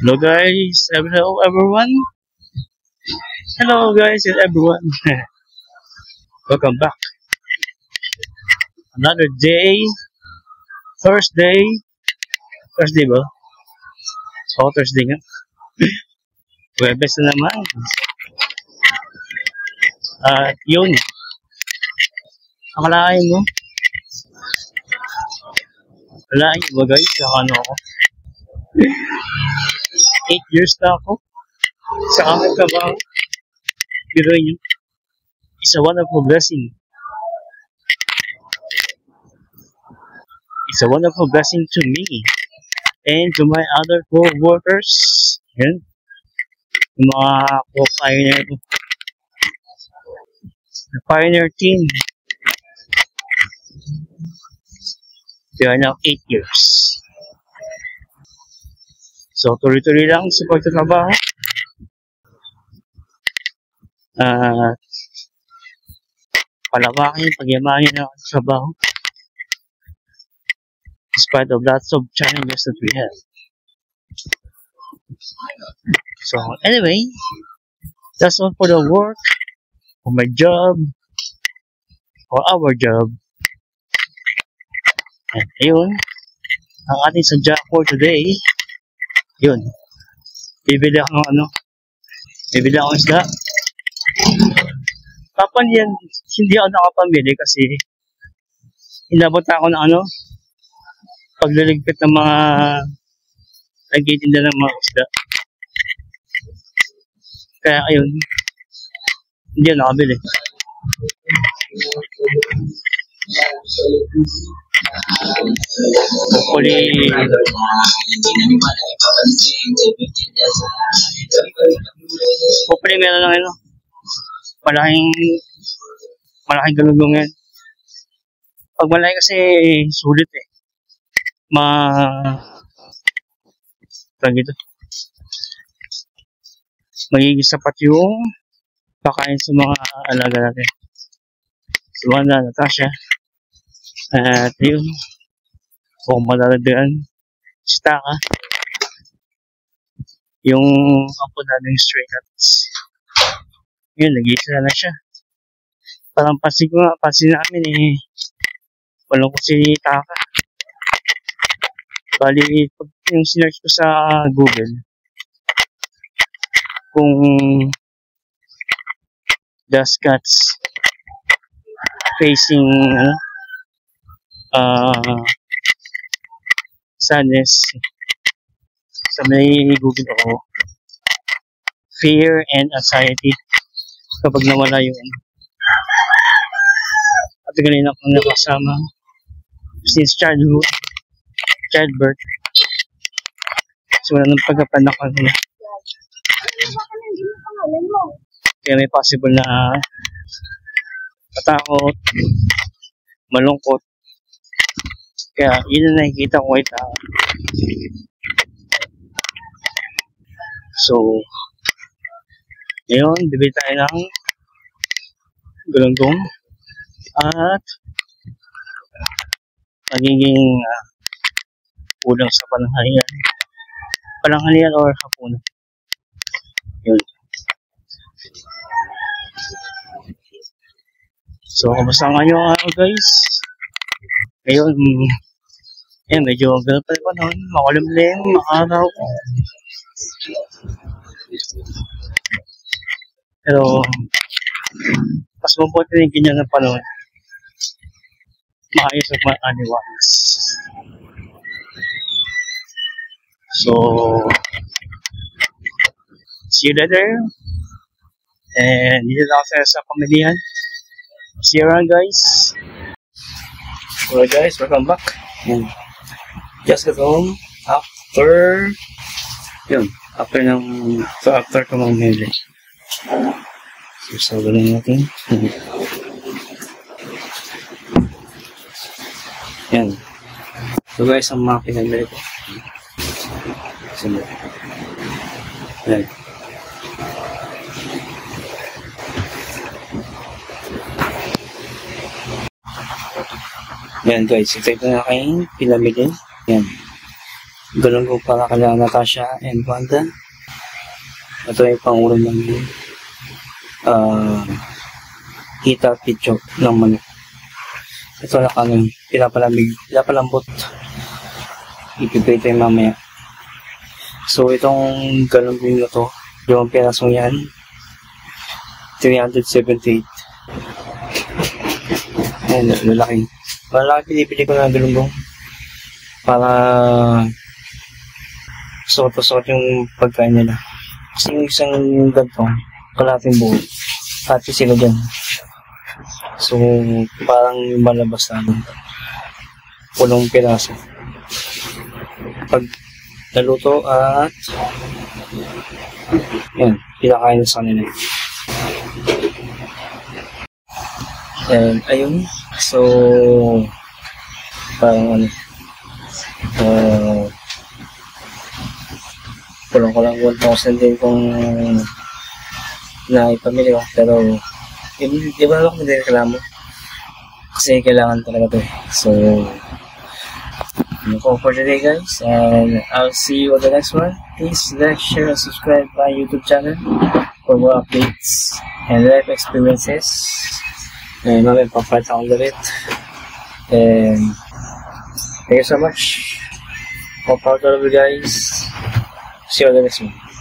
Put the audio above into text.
Hello guys, hello everyone. Hello guys and everyone. Welcome back. Another day, Thursday. Thursday ba? Oo, Thursday nga. Webes na naman. At yun, akalain mo. Akalain mo guys, ano ako. 8 years na ako sa aking trabaho. Pero yun, it's a wonderful blessing. It's a wonderful blessing to me and to my other co-workers. Yan. Yung mga co-pioneer ko. The pioneer team. They are now 8 years. So, tuloy-tuloy lang sa pagtatrabaho. Palawakin, pagyamanin ang trabaho. Despite of lots of challenges that we have. So, anyway, that's all for the work, for my job, for our job. And ayun, ang ating sadya for today, yun, bibili akong isda. Yan, hindi ako nakapamili kasi inabot ako ng pagliligpit ng mga nagtitinda ng mga isda. Kaya ayun, hindi ako nakabili. Hopefully meron lang malaking galugong yan. Pag malaki kasi sulit magiging sapat yung pakain sa mga alaga natin. Si Wanda, Natasha, at yun, kung malalagyan si Taka, yung apo natin stray cats. Yun, nag-iisa na siya. Parang pansin namin walang ko si Taka. Bali, yung sinerch ko sa Google, kung does cats facing sadness, sa may Google ako, fear and anxiety kapag nawala yung at ganun akong nakasama since childbirth. So wala ng pagkapanak nila. Kaya may possible na matakot, malungkot. Kaya yun ang nakikita ko ay tao. So, ngayon, bibili tayo ng galunggong at magiging ulam sa pananghalian or hapunan. Yun. So, kamusta nga nyo guys? Ngayon, medyo ganun pa rin pa noon. Makulimlim, makaraw. Pero, mas mabuti rin ganyan ng panahon. Maayos at maaliwanas. So, see you later. And dito na ako sa pamilihan. See you around guys. Alright guys, welcome back. Just got home after ko mamili. So, sabi lang natin. Yan. So guys, ang mga pinamili ko. Yan. Yan guys, ito na aking pinamili. Yan. galunggong para kala Natasha and Wanda. Ito yung pangulam ng hita pitcho ng manok. Ito na kami, pinapalambot. Ipiprito yung mamaya. So itong galunggong na to, yung pirasong yan, 378. Ayan, lalaki. Malaki pinipili ko ng galunggong para suot yung pagkain nila. Kasi yung isang gantong, kalating buo, pati sila dyan. So, parang malabas na pulong piraso. Pag naluto at yan, pinakain na sa kanila. And ayun, so parang kulang ko lang 1,000 din kung naipamili ko, pero di ba ako hindi reklamo kasi kailangan talaga to. So yun po for today guys, and I'll see you on the next one. Please like, share, and subscribe my YouTube channel for more updates and life experiences. And mamaya papart akong ulit. And thank you so much. Hope proud of you guys. See you on the next one.